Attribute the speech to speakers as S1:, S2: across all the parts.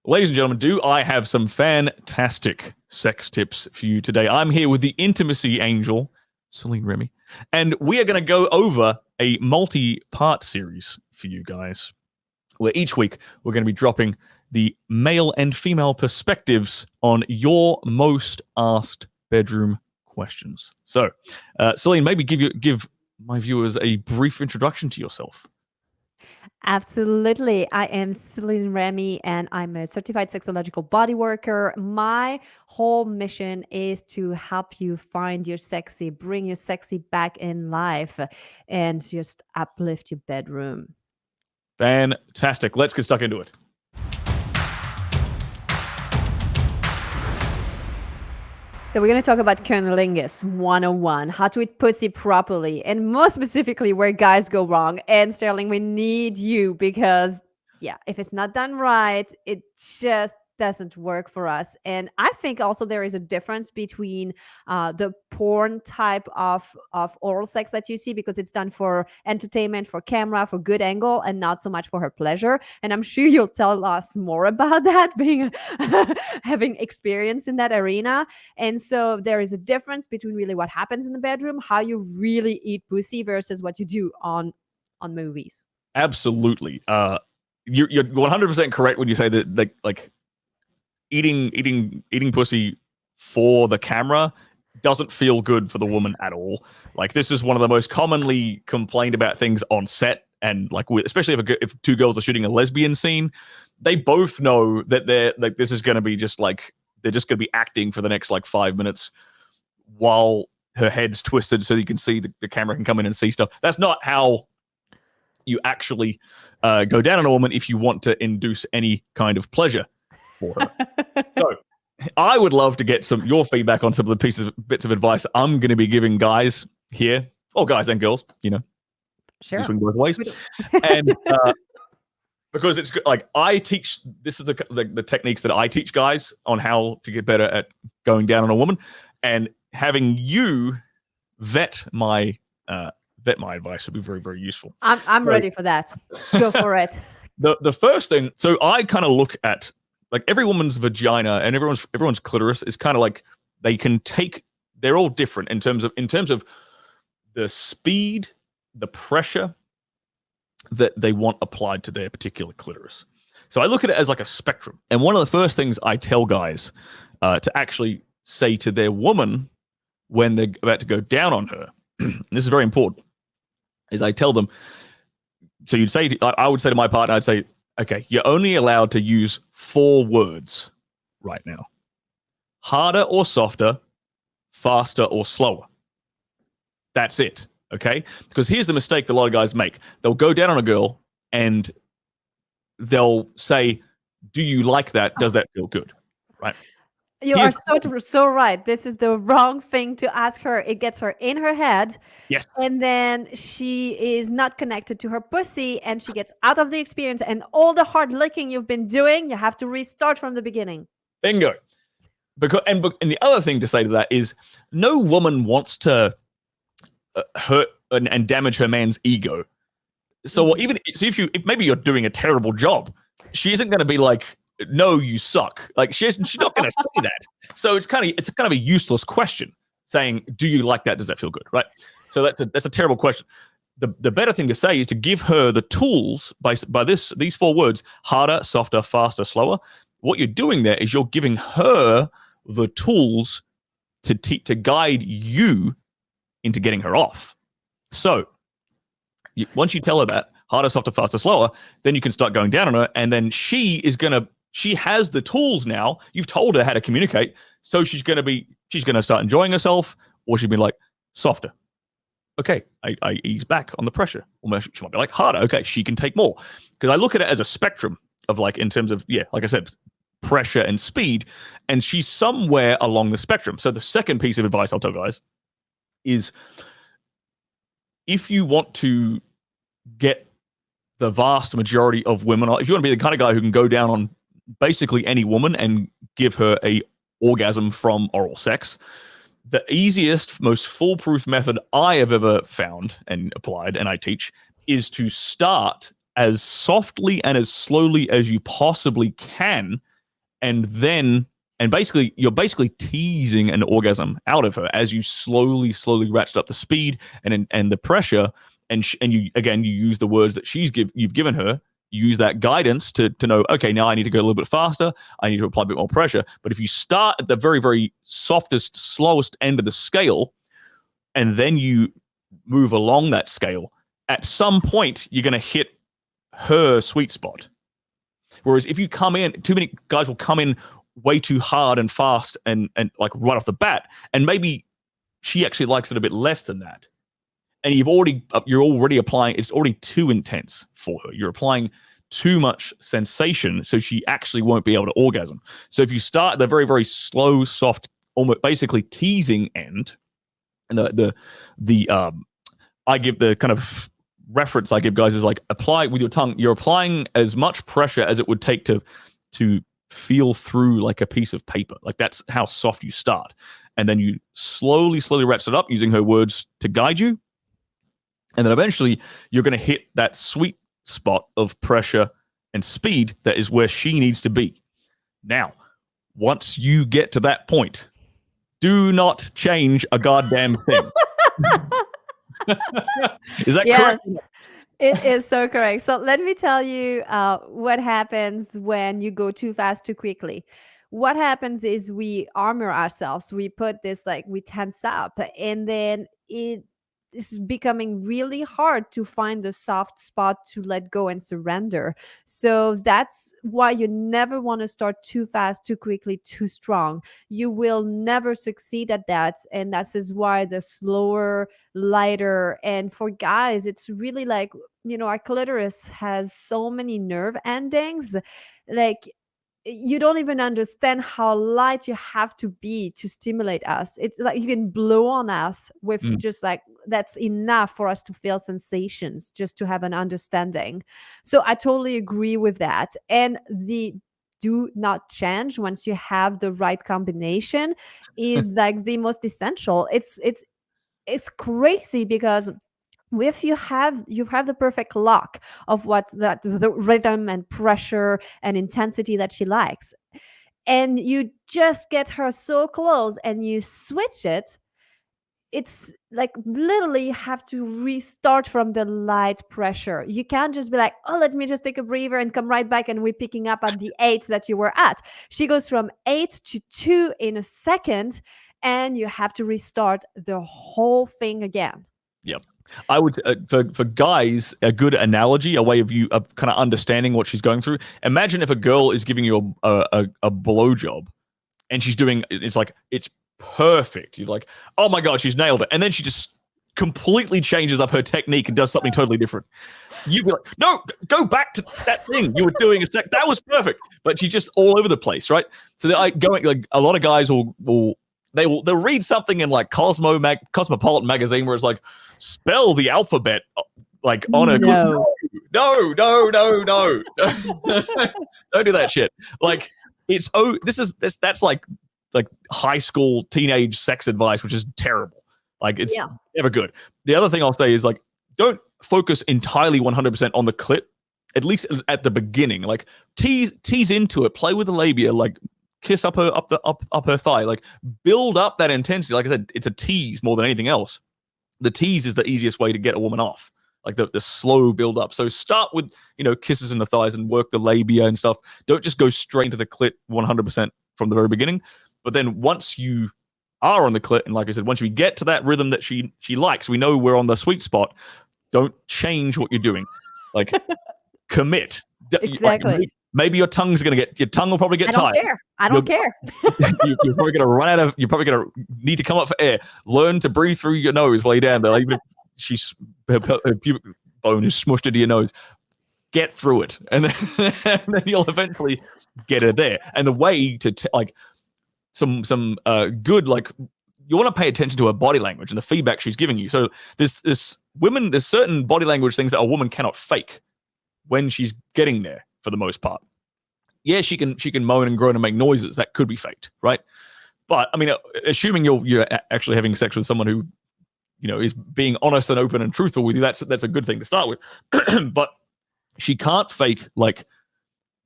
S1: Ladies and gentlemen, do I have some fantastic sex tips for you today? I'm here with the intimacy angel, Celine Remy, and we are going to go over a multi-part series for you guys, where each week we're going to be dropping the male and female perspectives on your most asked bedroom questions. So, Celine, maybe give my viewers a brief introduction to yourself.
S2: Absolutely. I am Celine Remy and I'm a certified sexological body worker. My whole mission is to help you find your sexy, bring your sexy back in life, and just uplift your bedroom.
S1: Fantastic. Let's get stuck into it.
S2: So we're going to talk about cunnilingus 101, how to eat pussy properly, and more specifically where guys go wrong. And Sterling, we need you because, yeah, if it's not done right, it just doesn't work for us. And I think also there is a difference between the porn type of oral sex that you see, because it's done for entertainment, for camera, for good angle, and not so much for her pleasure. And I'm sure you'll tell us more about that, being having experience in that arena. And so there is a difference between really what happens in the bedroom, how you really eat pussy versus what you do on movies.
S1: Absolutely. You're 100% correct when you say that, like eating pussy for the camera doesn't feel good for the woman at all. Like, this is one of the most commonly complained about things on set, and like especially if two girls are shooting a lesbian scene, they both know that this is going to be just like they're just going to be acting for the next like 5 minutes while her head's twisted so you can see the camera can come in and see stuff. That's not how you actually go down on a woman if you want to induce any kind of pleasure for her. So I would love to get your feedback on some of the bits of advice I'm going to be giving guys here, or guys and girls,
S2: Sure,
S1: swing both ways. And because it's like I teach, this is the techniques that I teach guys on how to get better at going down on a woman, and having you vet my advice would be very, very useful.
S2: I'm ready for that. Go for it.
S1: The first thing, so I kind of look at like every woman's vagina and everyone's clitoris is kind of like they're all different in terms of the speed, the pressure that they want applied to their particular clitoris. So I look at it as like a spectrum. And one of the first things I tell guys to actually say to their woman when they're about to go down on her, this is very important, is I tell them, so I would say to my partner, I'd say, okay, you're only allowed to use 4 words right now. Harder or softer, faster or slower. That's it, okay? Because here's the mistake that a lot of guys make. They'll go down on a girl and they'll say, do you like that? Does that feel good? Right?
S2: You are so right. This is the wrong thing to ask her. It gets her in her head.
S1: Yes.
S2: And then she is not connected to her pussy and she gets out of the experience, and all the hard licking you've been doing, you have to restart from the beginning.
S1: Bingo. And the other thing to say to that is no woman wants to hurt and damage her man's ego. So if maybe you're doing a terrible job, she isn't going to be like, no, you suck. Like she's not going to say that. So it's kind of a useless question saying, do you like that? Does that feel good? Right. So that's a terrible question. The better thing to say is to give her the tools by these 4 words: harder, softer, faster, slower. What you're doing there is you're giving her the tools to guide you into getting her off. So once you tell her that harder, softer, faster, slower, then you can start going down on her, and then she has the tools now. You've told her how to communicate, so she's going to start enjoying herself, or she'll be like, softer. Okay, I ease back on the pressure. Or she might be like, harder. Okay, she can take more. Because I look at it as a spectrum of like, in terms of, like I said, pressure and speed, and she's somewhere along the spectrum. So the second piece of advice I'll tell guys is, if you want to get the vast majority of women, if you want to be the kind of guy who can go down on basically any woman and give her a orgasm from oral sex, the easiest, most foolproof method I have ever found and applied, and I teach, is to start as softly and as slowly as you possibly can and basically you're basically teasing an orgasm out of her as you slowly ratchet up the speed and the pressure, and you use the words that you've given her. You use that guidance to know, okay, now I need to go a little bit faster. I need to apply a bit more pressure. But if you start at the very, very softest, slowest end of the scale, and then you move along that scale, at some point you're going to hit her sweet spot. Whereas if you come in, too many guys will come in way too hard and fast and like right off the bat, and maybe she actually likes it a bit less than that. And you're already applying, it's already too intense for her. You're applying too much sensation, so she actually won't be able to orgasm. So if you start at the very, very slow, soft, almost basically teasing end, and I give the kind of reference I give guys is like, apply with your tongue. You're applying as much pressure as it would take to feel through like a piece of paper. Like that's how soft you start. And then you slowly ratchet it up using her words to guide you. And then eventually you're going to hit that sweet spot of pressure and speed that is where she needs to be. Now, once you get to that point, do not change a goddamn thing. Is that correct?
S2: Yes, it is so correct. So let me tell you what happens when you go too fast, too quickly. What happens is we armor ourselves. We put this, like, we tense up, and then it is becoming really hard to find the soft spot to let go and surrender. So that's why you never want to start too fast, too quickly, too strong. You will never succeed at that. And that is why the slower, lighter, and for guys, it's really like, our clitoris has so many nerve endings. Like, you don't even understand how light you have to be to stimulate us. It's like you can blow on us with just like, that's enough for us to feel sensations, just to have an understanding. So I totally agree with that. And the do not change once you have the right combination is like the most essential. It's crazy because if you have the perfect lock of the rhythm and pressure and intensity that she likes, and you just get her so close and you switch it, it's like literally you have to restart from the light pressure. You can't just be like, oh, let me just take a breather and come right back, and we're picking up at the 8 that you were at. She goes from 8 to 2 in a second, and you have to restart the whole thing again.
S1: Yep. I would for guys, a good analogy, a way of kind of understanding what she's going through. Imagine if a girl is giving you a blowjob, and she's doing, it's like, it's perfect. You're like, oh my god, she's nailed it, and then she just completely changes up her technique and does something totally different. You'd be like, no, go back to that thing you were doing that was perfect, but she's just all over the place, right? So going, like, a lot of guys they'll read something in like Cosmopolitan magazine where it's like, spell the alphabet like on a
S2: No.
S1: No. Don't do that shit. Like, that's like high school teenage sex advice, which is terrible. Like, it's never good. The other thing I'll say is, like, don't focus entirely 100% on the clit, at least at the beginning. Like, tease into it, play with the labia, like kiss up her thigh, like build up that intensity. Like I said, it's a tease more than anything else. The tease is the easiest way to get a woman off, like the slow build up. So start with, kisses in the thighs and work the labia and stuff. Don't just go straight into the clit 100% from the very beginning. But then once you are on the clit, and like I said, once we get to that rhythm that she likes, we know we're on the sweet spot. Don't change what you're doing. Like, commit.
S2: Exactly.
S1: Like, maybe your tongue will probably get tired.
S2: I don't care.
S1: You're probably gonna you're probably gonna need to come up for air. Learn to breathe through your nose while you're down there. Like, even if her pubic bone is smushed into your nose, get through it, and then you'll eventually get her there. And the way to like some good, like, you want to pay attention to her body language and the feedback she's giving you. So there's certain body language things that a woman cannot fake when she's getting there, for the most part. Yeah, she can moan and groan and make noises. That could be faked, right? But I mean, assuming you're actually having sex with someone who, is being honest and open and truthful with you, that's a good thing to start with. But she can't fake, like,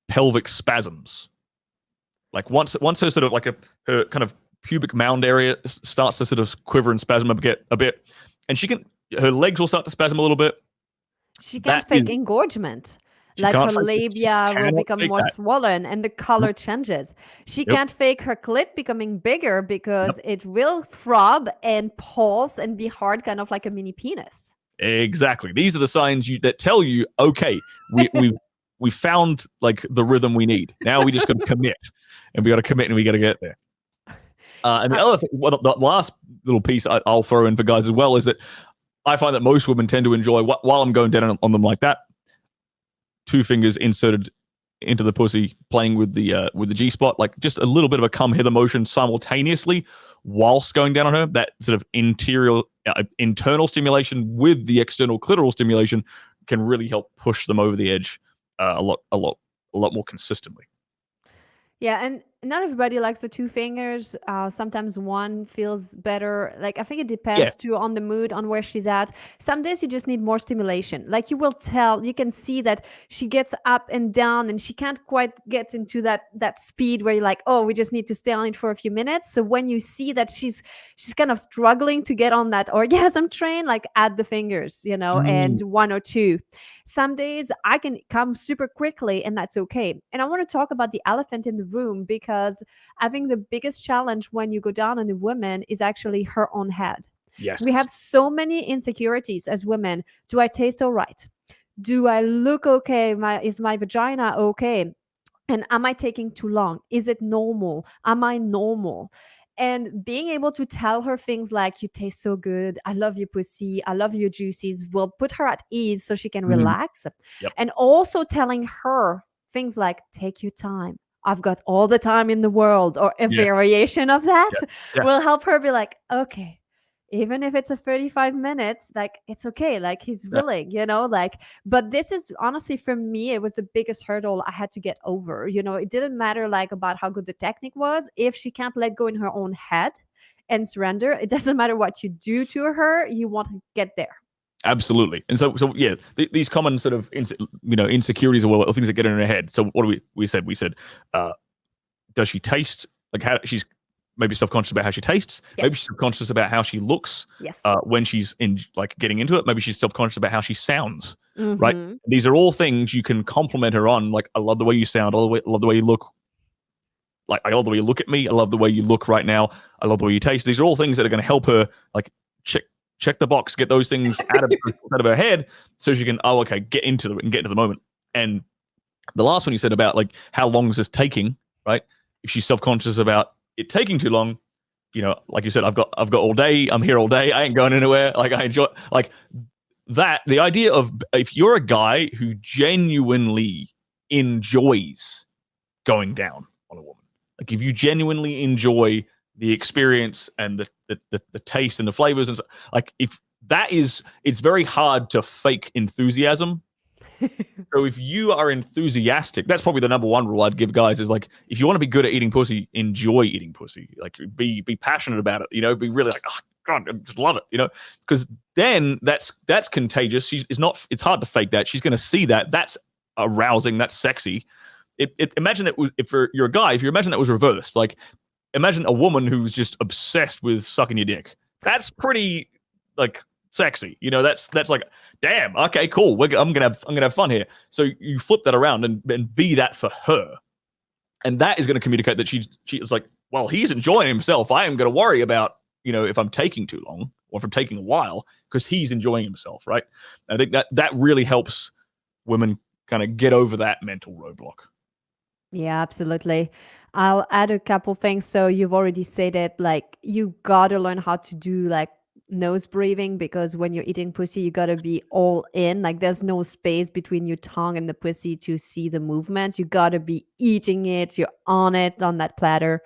S1: pelvic spasms. Like once her sort of like her kind of pubic mound area starts to sort of quiver and spasm a bit, and her legs will start to spasm a little bit.
S2: She can't
S1: That is,
S2: fake engorgement.
S1: she
S2: Like her
S1: can't fake it. She
S2: labia will
S1: cannot
S2: become
S1: fake
S2: more
S1: that.
S2: swollen and the color changes. She
S1: Yep.
S2: can't fake her clit becoming bigger
S1: Yep.
S2: because it will throb and pulse and be hard, kind of like a mini penis.
S1: Exactly. These are the signs that tell you, okay, we found like the rhythm we need. Now we just got to commit, and we got to commit, and we got to get there. And the other thing, the last little piece I'll throw in for guys as well is that I find that most women tend to enjoy while I'm going down on them like that, 2 fingers inserted into the pussy, playing with the G spot, like just a little bit of a come hither motion simultaneously whilst going down on her. That sort of internal stimulation with the external clitoral stimulation can really help push them over the edge a lot more consistently.
S2: Yeah, and not everybody likes the 2 fingers. Sometimes one feels better. Like, I think it depends too on the mood, on where she's at. Some days you just need more stimulation. Like, you can see that she gets up and down and she can't quite get into that speed where you're like, oh, we just need to stay on it for a few minutes. So when you see that she's kind of struggling to get on that orgasm train, like, add the fingers, and 1 or 2. Some days I can come super quickly, and that's okay. And I want to talk about the elephant in the room, because I think the biggest challenge when you go down on a woman is actually her own head.
S1: Yes.
S2: We have so many insecurities as women. Do I taste all right? Do I look okay? Is my vagina okay? And am I taking too long? Is it normal? Am I normal? And being able to tell her things like, you taste so good, I love your pussy, I love your juices, will put her at ease so she can relax.
S1: Yep.
S2: And also telling her things like, take your time, I've got all the time in the world, or a variation of that, will help her be like, okay, even if it's a 35 minutes, like, it's okay, like, he's willing, like. But this is honestly, for me, it was the biggest hurdle I had to get over. It didn't matter like about how good the technique was. If she can't let go in her own head and surrender, it doesn't matter what you do to her, you want to get there.
S1: Absolutely. And so yeah, these common sort of insecurities or things that get in her head. So what do we said does she taste, like, how she's maybe self-conscious about how she tastes.
S2: Yes.
S1: Maybe she's self-conscious about how she looks.
S2: Yes.
S1: When she's in, like, getting into it. Maybe she's self-conscious about how she sounds.
S2: Mm-hmm.
S1: Right. These are all things you can compliment her on. Like, I love the way you sound. I love the way you look. Like, I love the way you look at me. I love the way you look right now. I love the way you taste. These are all things that are going to help her, like, check the box, get those things out of her head, so she can get into it and get into the moment. And the last one you said about, like, how long is this taking, right? If she's self-conscious about it taking too long, like you said, I've got all day, I'm here all day, I ain't going anywhere. Like, I enjoy, like, that. The idea of, if you're a guy who genuinely enjoys going down on a woman, like, if you genuinely enjoy the experience and the taste and the flavors, and so, like, if that is, it's very hard to fake enthusiasm. So if you are enthusiastic, that's probably the number one rule I'd give guys, is, like, if you want to be good at eating pussy, enjoy eating pussy. Like, be passionate about it, be really like, oh God, I just love it, because then that's contagious. It's hard to fake that. She's going to see that. That's arousing. That's sexy. Imagine it was, if you're a guy, if you imagine it was reversed, like, imagine a woman who's just obsessed with sucking your dick. That's pretty, like, sexy. That's like, damn, okay, cool. I'm gonna have fun here. So you flip that around and be that for her, and that is going to communicate that she is like, well, he's enjoying himself. I am going to worry about if I'm taking too long or if I'm taking a while, because he's enjoying himself, right? And I think that really helps women kind of get over that mental roadblock.
S2: Yeah, absolutely. I'll add a couple things. So you've already said it, like, you gotta learn how to do, like, nose breathing, because when you're eating pussy, you gotta be all in. Like, there's no space between your tongue and the pussy to see the movement. You gotta be eating it. You're on that platter.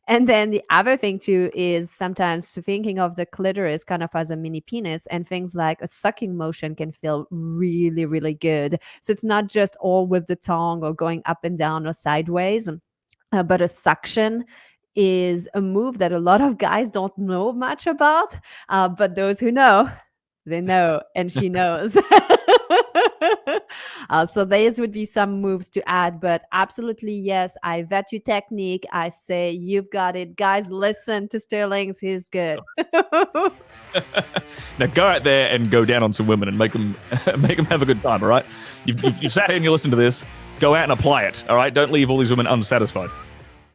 S2: And then the other thing too is sometimes thinking of the clitoris kind of as a mini penis, and things like a sucking motion can feel really, really good. So it's not just all with the tongue or going up and down or sideways, but a suction is a move that a lot of guys don't know much about. But those who know, they know, and she knows. So these would be some moves to add, but absolutely yes. I vet your technique. I say you've got it, guys. Listen to Stirling's. He's good.
S1: Now go out there and go down on some women and make them have a good time. All right, you've sat here and you listen to this. Go out and apply it. All right, don't leave all these women unsatisfied.